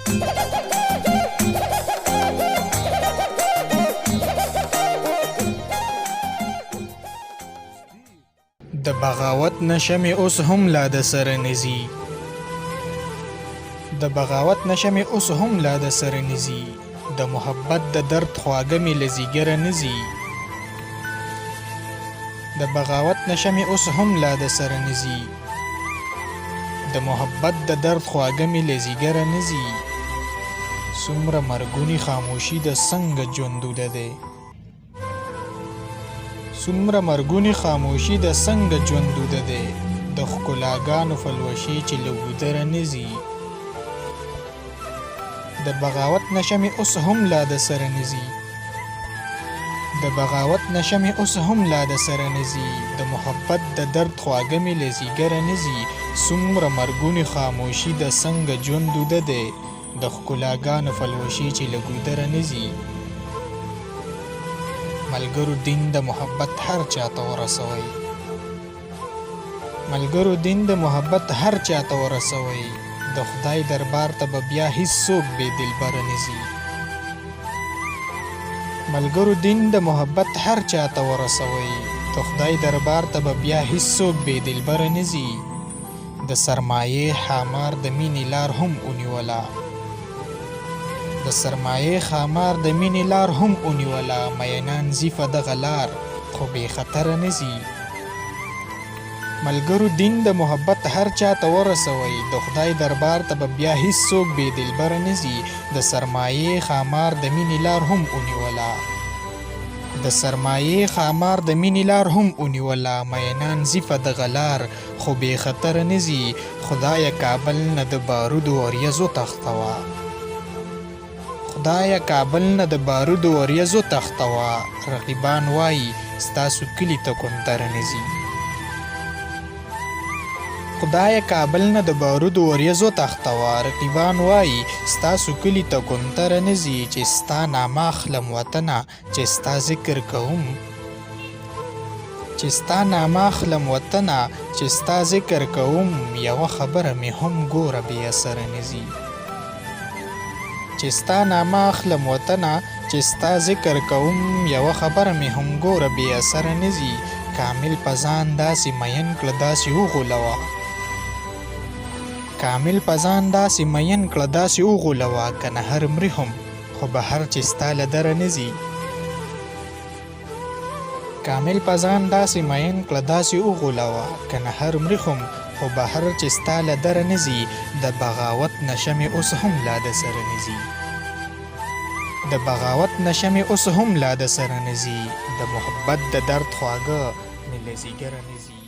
د بغاوت نشه مې اوس هم لا د سره نزي، د بغاوت نشه مې اوس هم لا د سره نزي، د محبت د درد خواږه مې له ځیګره نزي، د بغاوت نشه مې اوس هم لا د سره نزي، د محبت د درد خواږه مې له ځیګره نزي. څومره مرګونی خاموشي د څنګه ژوندوده دی، څومره مرګونی خاموشي د څنګه ژوندوده دی، د ښکلاګانو فلوشې چې له ګودره نزي. د بغاوت نشه مې اوس هم لا د سره نزي، د بغاوت نشه مې اوس هم لا د سره نزي، د محبت د درد خواږه مې له ځیګره نزي. څومره مرګونی خاموشي د څنګه ژوندوده دی، د ښکلاګانو فلوشې چې له ګودره نزي. ملګرو دین د محبت هر چاته ورسوئ، ملګرو دین د محبت هر چاته ورسوئ، د خدای دربار ته به بیا هیڅ څوک بې دلبره نزي. ملګرو دین د محبت هر چاته ورسوئ، د خدای دربار ته به بیا هیڅ څوک بې دلبره نزي. د سرمایې ښامار د مینې لار هم ونیوله، د سرمایې ښامار د مینې لار هم ونیوله، مینان ځي په دغه لار خو بې خطره نزي. ملګرو دین د محبت هر چاته ورسوئ، د خدای دربار ته به بیا هیڅ څوک بې دلبره نزي. د سرمایې ښامار د مینې لار هم ونیوله، د سرمایې ښامار د مینې لار هم ونیوله، مینان ځي په دغه لار خو بې خطره نزي. خدایه کابل نه د بارودو وریځو تښتوه، خدایه کابل نه د بارودو وریځو تښتوه، رقیبان وایي ستاسو کلي ته کوندره نزي. خدایه کابل نه د بارودو وریځو تښتوه، رقیبان وایي ستاسو کلي ته کوندره نزي. چې ستا نامه اخلم وطنه چې ستا ذکر کوم، چې ستا نامه اخلم وطنه چې ستا ذکر کوم، یوه خبره مې هم ګوره بې اثره نزي. چې ستا نامه اخلم وطنه چې ستا ذکر کوم، یوه خبره مې هم ګوره بې اثره نزي. کامل په ځان داسې مین کړه داسې وغولوه، کامل په ځان داسې مین کړه داسې وغولوه، که نه هر مري هم خو بهر چې ستا له دره نزي. کامل په ځان داسې مین کړه داسې وغولوه، که نه هر مري هم خو بهر چې ستا له دره نزي. د بغاوت نشه مې اوس هم لا د سره نزي، د بغاوت نشه مې اوس هم لا د سره نزي، د محبت د درد خواږه مې له ځیګره نزي.